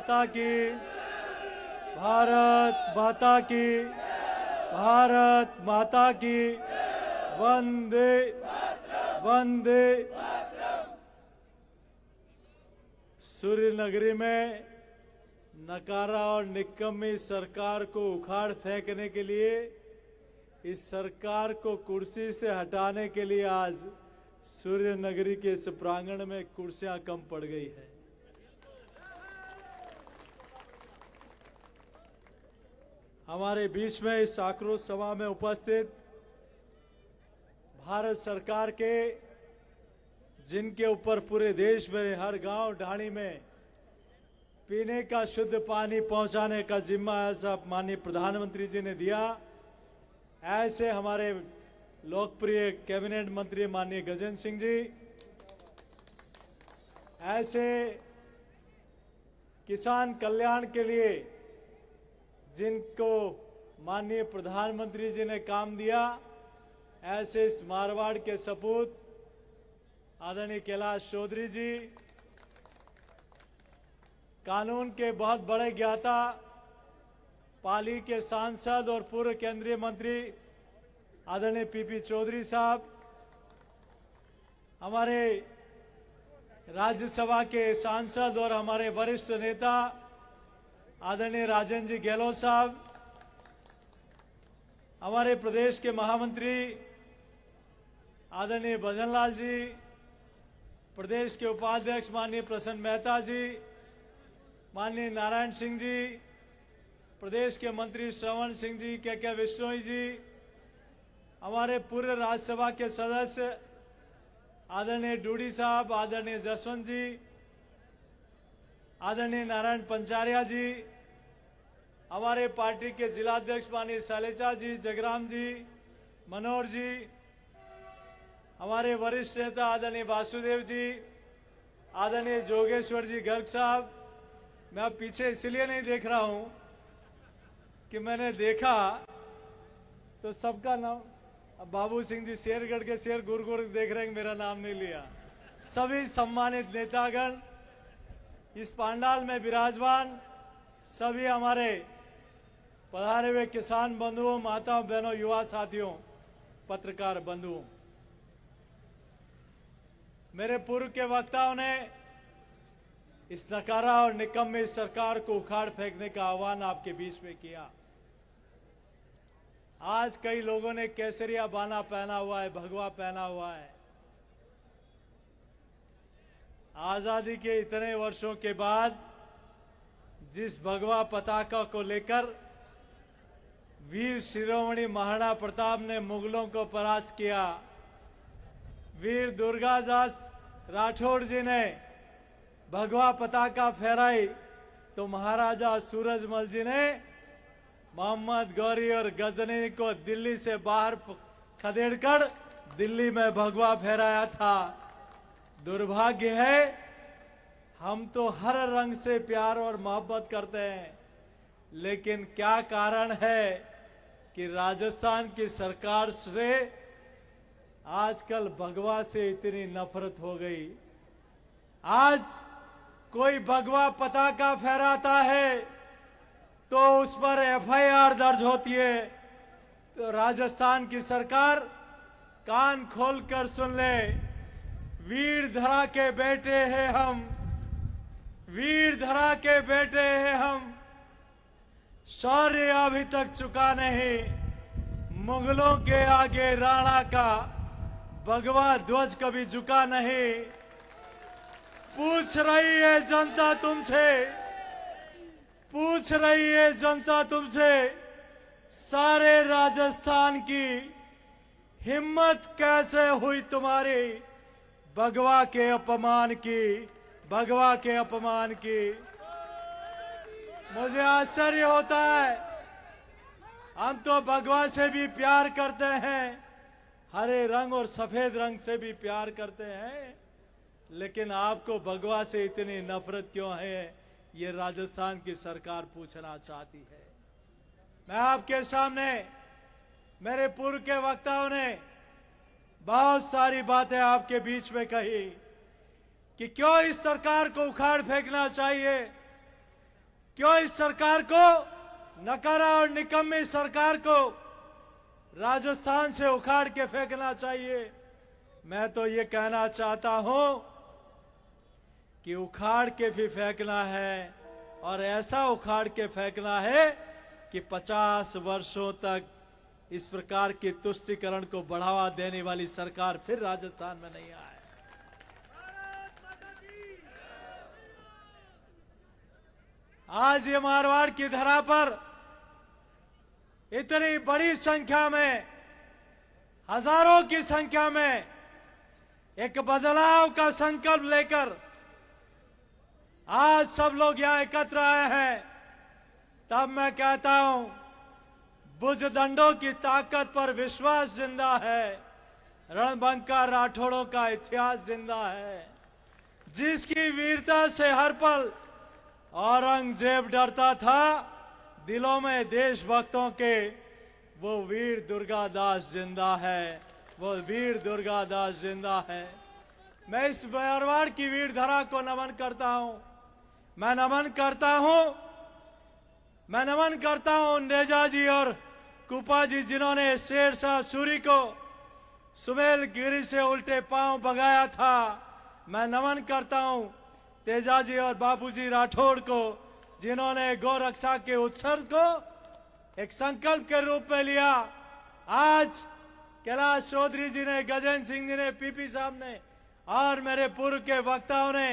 माता की, भारत माता की, भारत माता की, वंदे वंदे। सूर्य नगरी में नकारा और निकम्मी सरकार को उखाड़ फेंकने के लिए, इस सरकार को कुर्सी से हटाने के लिए आज सूर्य नगरी के इस प्रांगण में कुर्सियां कम पड़ गई है। हमारे बीच में इस आक्रोश सभा में उपस्थित भारत सरकार के, जिनके ऊपर पूरे देश में हर गांव ढाणी में पीने का शुद्ध पानी पहुंचाने का जिम्मा ऐसा माननीय प्रधानमंत्री जी ने दिया, ऐसे हमारे लोकप्रिय कैबिनेट मंत्री माननीय गजेंद्र सिंह जी, ऐसे किसान कल्याण के लिए जिनको माननीय प्रधानमंत्री जी ने काम दिया, ऐसे इस मारवाड़ के सपूत आदरणीय कैलाश चौधरी जी, कानून के बहुत बड़े ज्ञाता, पाली के सांसद और पूर्व केंद्रीय मंत्री आदरणीय पीपी चौधरी साहब, हमारे राज्यसभा के सांसद और हमारे वरिष्ठ नेता आदरणीय राजेंद्र जी गहलोत साहब, हमारे प्रदेश के महामंत्री आदरणीय भजनलाल जी, प्रदेश के उपाध्यक्ष माननीय प्रसन्न मेहता जी, माननीय नारायण सिंह जी, प्रदेश के मंत्री श्रवण सिंह जी, के विश्नोई जी, हमारे पूर्व राज्यसभा के सदस्य आदरणीय डूडी साहब, आदरणीय जसवंत जी, आदरणीय नारायण पंचारिया जी, हमारे पार्टी के जिलाध्यक्ष माननीय शैलेजा जी, जगराम जी, मनोहर जी, हमारे वरिष्ठ नेता आदरणीय वासुदेव जी, आदरणीय जोगेश्वर जी गर्ग साहब। मैं अब पीछे इसलिए नहीं देख रहा हूं कि मैंने देखा तो सबका नाम, अब बाबू सिंह जी शेरगढ़ के शेर गुर गुर देख रहे हैं, मेरा नाम नहीं लिया। सभी सम्मानित नेतागण इस पंडाल में विराजमान, सभी हमारे पधारे हुए किसान बंधुओं, माताओं, बहनों, युवा साथियों, पत्रकार बंधुओं, मेरे पूर्व के वक्ताओं ने इस नकारा और निकम्मी सरकार को उखाड़ फेंकने का आह्वान आपके बीच में किया। आज कई लोगों ने केसरिया बाना पहना हुआ है, भगवा पहना हुआ है। आजादी के इतने वर्षों के बाद जिस भगवा पताका को लेकर वीर शिरोमणि महाराणा प्रताप ने मुगलों को परास्त किया, वीर दुर्गादास राठौड़ जी ने भगवा पताका फहराई, तो महाराजा सूरजमल जी ने मोहम्मद गौरी और गजनी को दिल्ली से बाहर खदेड़कर दिल्ली में भगवा फहराया था। दुर्भाग्य है, हम तो हर रंग से प्यार और मोहब्बत करते हैं, लेकिन क्या कारण है कि राजस्थान की सरकार से आजकल भगवा से इतनी नफरत हो गई। आज कोई भगवा पताका फहराता है तो उस पर एफआईआर दर्ज होती है। तो राजस्थान की सरकार कान खोलकर सुन ले, वीर धरा के बेटे हैं हम, वीर धरा के बेटे हैं हम, शौर्य अभी तक चुका नहीं, मुगलों के आगे राणा का भगवा ध्वज कभी झुका नहीं। पूछ रही है जनता तुमसे, पूछ रही है जनता तुमसे, सारे राजस्थान की हिम्मत कैसे हुई तुम्हारी भगवा के अपमान की, भगवा के अपमान की। मुझे आश्चर्य होता है, हम तो भगवा से भी प्यार करते हैं, हरे रंग और सफेद रंग से भी प्यार करते हैं, लेकिन आपको भगवा से इतनी नफरत क्यों है, ये राजस्थान की सरकार पूछना चाहती है। मैं आपके सामने, मेरे पूर्व के वक्ताओं ने बहुत सारी बातें आपके बीच में कही कि क्यों इस सरकार को उखाड़ फेंकना चाहिए, क्यों इस सरकार को, नकारा और निकम्मी सरकार को राजस्थान से उखाड़ के फेंकना चाहिए? मैं तो ये कहना चाहता हूं कि उखाड़ के भी फेंकना है, और ऐसा उखाड़ के फेंकना है कि 50 वर्षों तक इस प्रकार की तुष्टीकरण को बढ़ावा देने वाली सरकार फिर राजस्थान में नहीं आए। आज ये मारवाड़ की धरा पर इतनी बड़ी संख्या में, हजारों की संख्या में एक बदलाव का संकल्प लेकर आज सब लोग यहां एकत्र आए हैं, तब मैं कहता हूं बुजदंडों की ताकत पर विश्वास जिंदा है, रणबंका राठौड़ों का इतिहास जिंदा है, जिसकी वीरता से हर पल औरंगजेब डरता था, दिलों में देशभक्तों के वो वीर दुर्गादास जिंदा है, वो वीर दुर्गादास जिंदा है। मैं इस मारवाड़ की वीर धरा को नमन करता हूं। मैं नमन करता हूं नेजाजी और कुपा जी, जिन्होंने शेरशाह सूरी को सुमेल गिरी से उल्टे पांव भगाया था। मैं नमन करता हूं तेजाजी और बापूजी राठौड़ को, जिन्होंने गौ रक्षा के उत्सर्ग को एक संकल्प के रूप में लिया। आज कैलाश चौधरी जी ने, गजेंद्र सिंह जी ने, पीपी साहब ने और मेरे पूर्व के वक्ताओं ने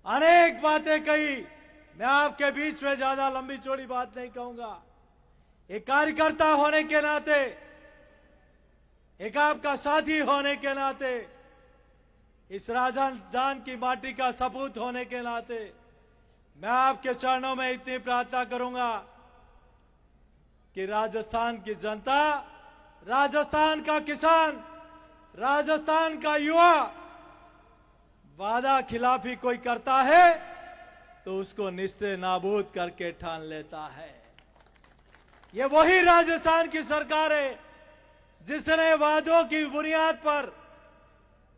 अनेक बातें कही। मैं आपके बीच में ज्यादा लंबी चौड़ी बात नहीं कहूंगा। एक कार्यकर्ता होने के नाते, एक आपका साथी होने के नाते, इस राजस्थान की माटी का सपूत होने के नाते मैं आपके चरणों में इतनी प्रार्थना करूंगा कि राजस्थान की जनता, राजस्थान का किसान, राजस्थान का युवा वादा खिलाफी कोई करता है तो उसको निस्ते नाबूद करके ठान लेता है। ये वही राजस्थान की सरकार है जिसने वादों की बुनियाद पर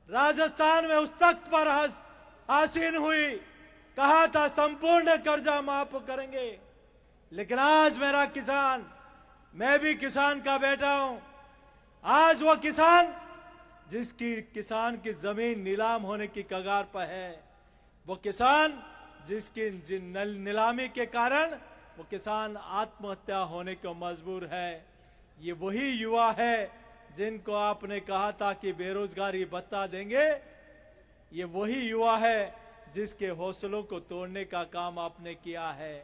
राजस्थान में उस तख्त पर आसीन हुई, कहा था संपूर्ण कर्जा माफ करेंगे। लेकिन आज मेरा किसान, मैं भी किसान का बेटा हूं, आज वो किसान जिसकी किसान की जमीन नीलाम होने की कगार पर है, वो किसान जिसकी नीलामी के कारण वो किसान आत्महत्या होने को मजबूर है, ये वही युवा है जिनको आपने कहा था कि बेरोजगारी भत्ता देंगे। ये वही युवा है जिसके हौसलों को तोड़ने का काम आपने किया है।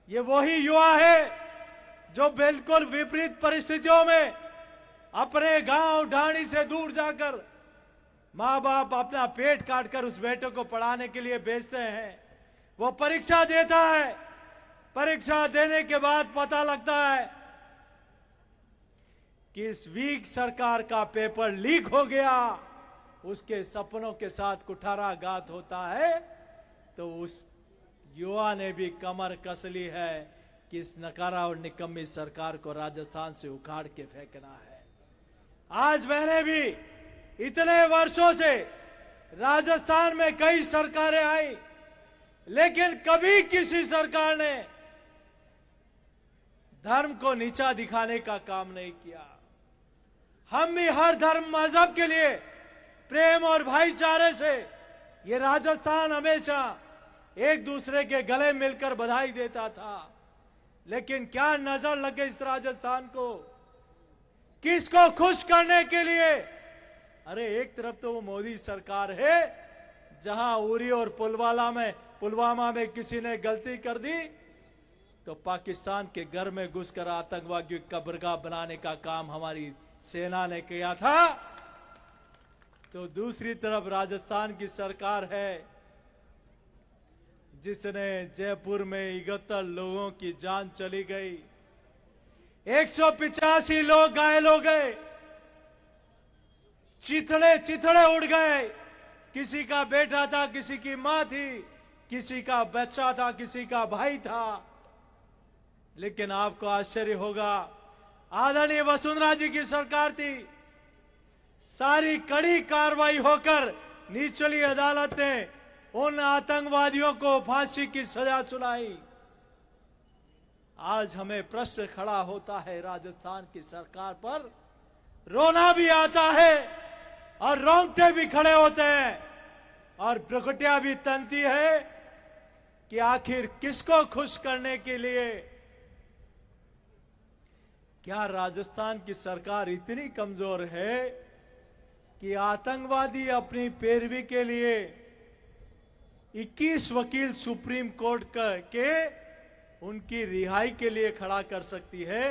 ये वही युवा है जो बिल्कुल विपरीत परिस्थितियों में अपने गांव ढाणी से दूर जाकर मां बाप अपना पेट काटकर उस बेटे को पढ़ाने के लिए भेजते हैं। वो परीक्षा देता है, परीक्षा देने के बाद पता लगता है कि इस वीक सरकार का पेपर लीक हो गया, उसके सपनों के साथ कुठाराघात होता है, तो उस युवा ने भी कमर कस ली है कि इस नकारा और निकम्मी सरकार को राजस्थान से उखाड़ के फेंकना है। आज मैंने भी इतने वर्षों से राजस्थान में कई सरकारें आई, लेकिन कभी किसी सरकार ने धर्म को नीचा दिखाने का काम नहीं किया। हम भी हर धर्म मजहब के लिए प्रेम और भाईचारे से ये राजस्थान हमेशा एक दूसरे के गले मिलकर बधाई देता था। लेकिन क्या नजर लगे इस राजस्थान को, किसको खुश करने के लिए? अरे एक तरफ तो वो मोदी सरकार है जहां उरी और पुलवामा में किसी ने गलती कर दी तो पाकिस्तान के घर में घुसकर आतंकवादियों की कब्रगाह बनाने का काम हमारी सेना ने किया था, तो दूसरी तरफ राजस्थान की सरकार है जिसने जयपुर में 71 लोगों की जान चली गई, 185 लोग घायल हो गए, चिथड़े उड़ गए। किसी का बेटा था, किसी की मां थी, किसी का बच्चा था, किसी का भाई था। लेकिन आपको आश्चर्य होगा, आदरणीय वसुंधरा जी की सरकार थी, सारी कड़ी कार्रवाई होकर निचली अदालत ने उन आतंकवादियों को फांसी की सजा सुनाई। आज हमें प्रश्न खड़ा होता है, राजस्थान की सरकार पर रोना भी आता है और रोंगटे भी खड़े होते हैं और प्रगटिया भी तनती है कि आखिर किसको खुश करने के लिए क्या राजस्थान की सरकार इतनी कमजोर है कि आतंकवादी अपनी पैरवी के लिए 21 वकील सुप्रीम कोर्ट के उनकी रिहाई के लिए खड़ा कर सकती है।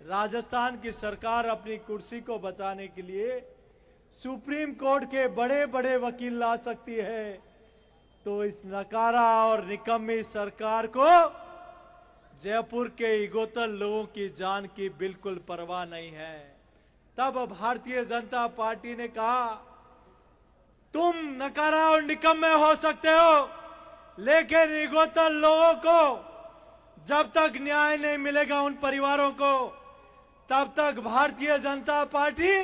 राजस्थान की सरकार अपनी कुर्सी को बचाने के लिए सुप्रीम कोर्ट के बड़े बड़े वकील ला सकती है। तो इस नकारा और निकम्मी सरकार को जयपुर के इगोतल लोगों की जान की बिल्कुल परवाह नहीं है। तब भारतीय जनता पार्टी ने कहा, तुम नकारा और निकम्मे हो सकते हो, लेकिन इगोतल लोगों को जब तक न्याय नहीं मिलेगा उन परिवारों को, तब तक भारतीय जनता पार्टी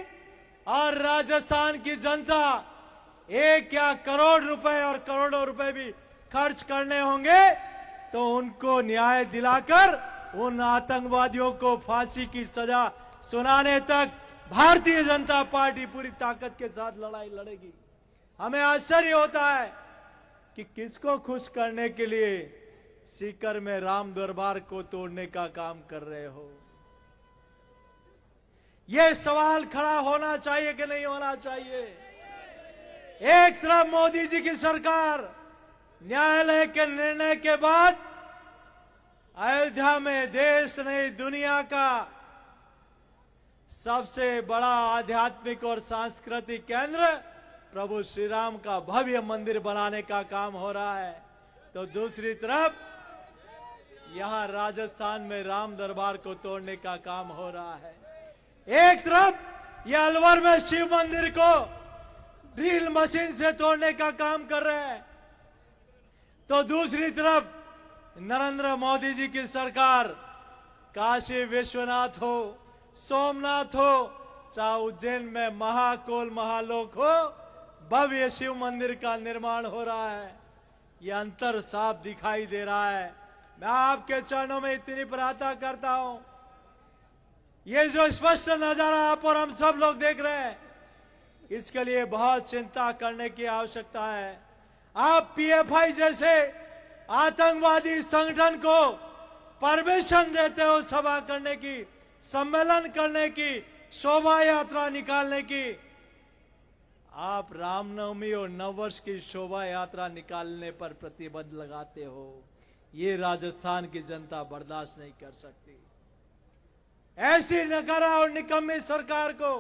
और राजस्थान की जनता 1 या करोड़ रुपए और करोड़ों रुपए भी खर्च करने होंगे तो उनको न्याय दिलाकर उन आतंकवादियों को फांसी की सजा सुनाने तक भारतीय जनता पार्टी पूरी ताकत के साथ लड़ाई लड़ेगी। हमें आश्चर्य होता है कि किसको खुश करने के लिए सीकर में राम दरबार को तोड़ने का काम कर रहे हो। यह सवाल खड़ा होना चाहिए कि नहीं होना चाहिए। एक तरफ मोदी जी की सरकार न्यायालय के निर्णय के बाद अयोध्या में देश नहीं दुनिया का सबसे बड़ा आध्यात्मिक और सांस्कृतिक केंद्र प्रभु श्री राम का भव्य मंदिर बनाने का काम हो रहा है, तो दूसरी तरफ यहां राजस्थान में राम दरबार को तोड़ने का काम हो रहा है। एक तरफ यह अलवर में शिव मंदिर को ड्रिल मशीन से तोड़ने का काम कर रहे हैं, तो दूसरी तरफ नरेंद्र मोदी जी की सरकार काशी विश्वनाथ हो, सोमनाथ हो, चाहे उज्जैन में महाकोल महालोक हो, भव्य शिव मंदिर का निर्माण हो रहा है। यह अंतर साफ दिखाई दे रहा है। मैं आपके चरणों में इतनी प्रार्थना करता हूं, ये जो स्पष्ट नजारा आप और हम सब लोग देख रहे हैं, इसके लिए बहुत चिंता करने की आवश्यकता है। आप पीएफआई जैसे आतंकवादी संगठन को परमिशन देते हो सभा करने की, सम्मेलन करने की, शोभा यात्रा निकालने की। आप रामनवमी और नववर्ष की शोभा यात्रा निकालने पर प्रतिबंध लगाते हो। ये राजस्थान की जनता बर्दाश्त नहीं कर सकती। ऐसी नकारा और निकम्मी सरकार को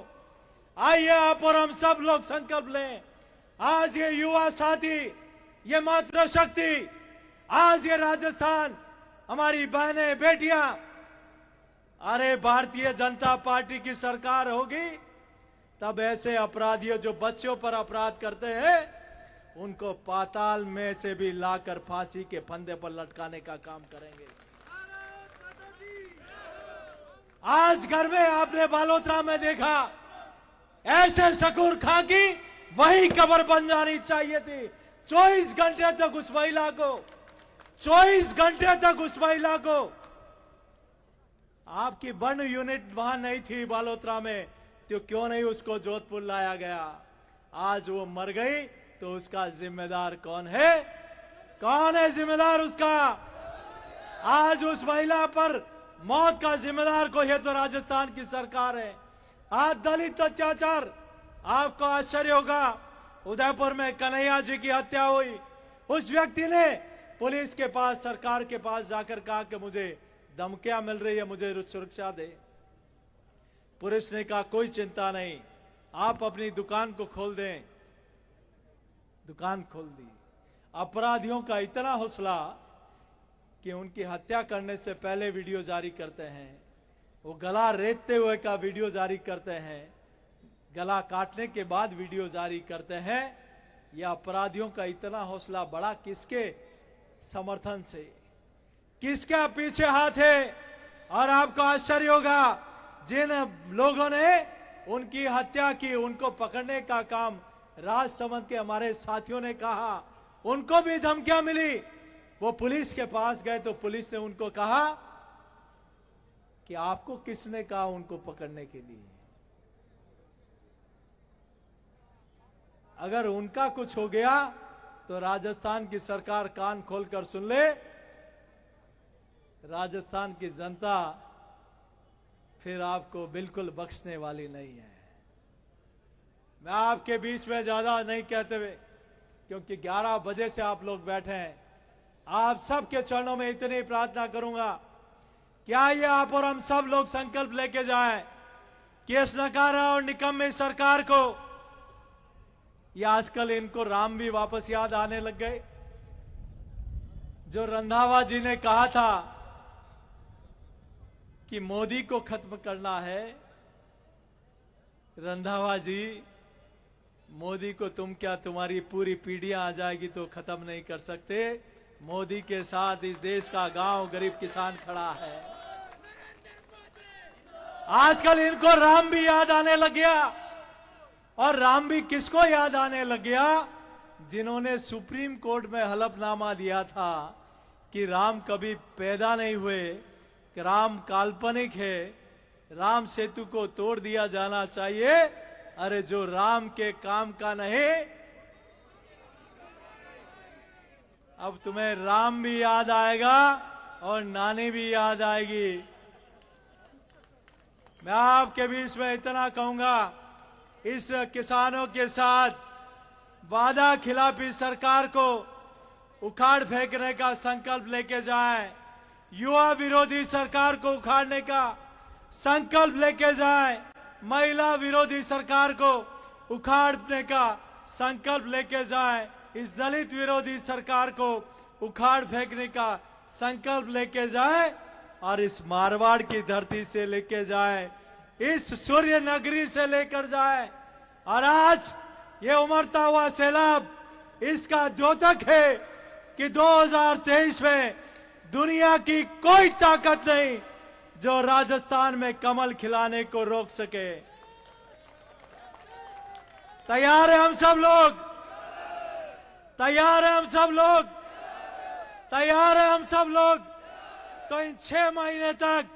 आइए आप और हम सब लोग संकल्प लें। आज ये युवा साथी, ये मातृशक्ति, आज ये राजस्थान, हमारी बहनें बेटियां, अरे भारतीय जनता पार्टी की सरकार होगी तब ऐसे अपराधियों जो बच्चों पर अपराध करते हैं उनको पाताल में से भी लाकर फांसी के फंदे पर लटकाने का काम करेंगे। आज घर में आपने बालोतरा में देखा, ऐसे शकूर खां की वही कब्र बन जानी चाहिए थी। 24 घंटे तक उस महिला को 24 घंटे तक उस महिला को आपकी बर्न यूनिट वहां नहीं थी बालोतरा में, तो क्यों नहीं उसको जोधपुर लाया गया। आज वो मर गई तो उसका जिम्मेदार कौन है? कौन है जिम्मेदार उसका? आज उस महिला पर मौत का जिम्मेदार को है तो राजस्थान की सरकार है। आज दलित अत्याचार, आपको आश्चर्य होगा, उदयपुर में कन्हैया जी की हत्या हुई। उस व्यक्ति ने पुलिस के पास, सरकार के पास जाकर कहा कि मुझे धमकियां मिल रही है, मुझे सुरक्षा दे। पुलिस ने कहा कोई चिंता नहीं, आप अपनी दुकान को खोल दें। दुकान खोल दी। अपराधियों का इतना हौसला कि उनकी हत्या करने से पहले वीडियो जारी करते हैं, वो गला रेतते हुए का वीडियो जारी करते हैं, गला काटने के बाद वीडियो जारी करते हैं। यह अपराधियों का इतना हौसला बढ़ा किसके समर्थन से? किसका पीछे हाथ है? और आपको आश्चर्य होगा, जिन लोगों ने उनकी हत्या की उनको पकड़ने का काम राजसमंद के हमारे साथियों ने कहा, उनको भी धमकियां मिली। वो पुलिस के पास गए तो पुलिस ने उनको कहा कि आपको किसने कहा उनको पकड़ने के लिए? अगर उनका कुछ हो गया तो राजस्थान की सरकार कान खोलकर सुन ले, राजस्थान की जनता फिर आपको बिल्कुल बख्शने वाली नहीं है। मैं आपके बीच में ज्यादा नहीं कहते हुए, क्योंकि 11 बजे से आप लोग बैठे हैं, आप सबके चरणों में इतनी प्रार्थना करूंगा कि आइए आप और हम सब लोग संकल्प लेके जाएं कि इस नकारा और निकम्मी सरकार को, ये आजकल इनको राम भी वापस याद आने लग गए। जो रंधावा जी ने कहा था कि मोदी को खत्म करना है, रंधावा जी, मोदी को तुम क्या, तुम्हारी पूरी पीढ़ियां आ जाएगी तो खत्म नहीं कर सकते। मोदी के साथ इस देश का गांव गरीब किसान खड़ा है। आजकल इनको राम भी याद आने लग गया, और राम भी किसको याद आने लग गया? जिन्होंने सुप्रीम कोर्ट में हलफनामा दिया था कि राम कभी पैदा नहीं हुए, कि राम काल्पनिक है, राम सेतु को तोड़ दिया जाना चाहिए। अरे जो राम के काम का नहीं, अब तुम्हें राम भी याद आएगा और नानी भी याद आएगी। मैं आपके बीच में इतना कहूंगा, इस किसानों के साथ वादा खिलाफी सरकार को उखाड़ फेंकने का संकल्प लेके जाएं, युवा विरोधी सरकार को उखाड़ने का संकल्प लेके जाएं, महिला विरोधी सरकार को उखाड़ने का संकल्प लेके जाएं, इस दलित विरोधी सरकार को उखाड़ फेंकने का संकल्प लेके जाएं, और इस मारवाड़ की धरती से लेके जाएं, इस सूर्य नगरी से लेकर जाएं। और आज ये उमड़ता हुआ सैलाब इसका द्योतक है कि 2023 में दुनिया की कोई ताकत नहीं जो राजस्थान में कमल खिलाने को रोक सके। तैयार है हम सब लोग, तैयार है हम सब लोग, तैयार है हम सब लोग। तो इन 6 महीने तक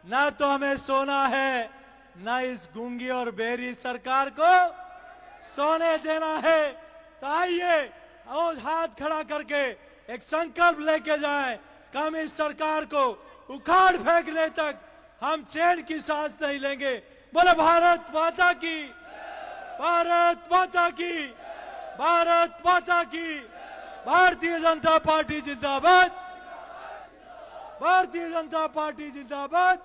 ना तो हमें सोना है, ना इस गूंगी और बेरी सरकार को सोने देना है। तो आइए और हाथ खड़ा करके एक संकल्प लेके जाएं, कम इस सरकार को उखाड़ फेंकने तक हम चैन की सांस नहीं लेंगे। बोले भारत माता की, भारत माता की, भारत माता की। भारतीय जनता पार्टी जिंदाबाद, भारतीय जनता पार्टी जिंदाबाद।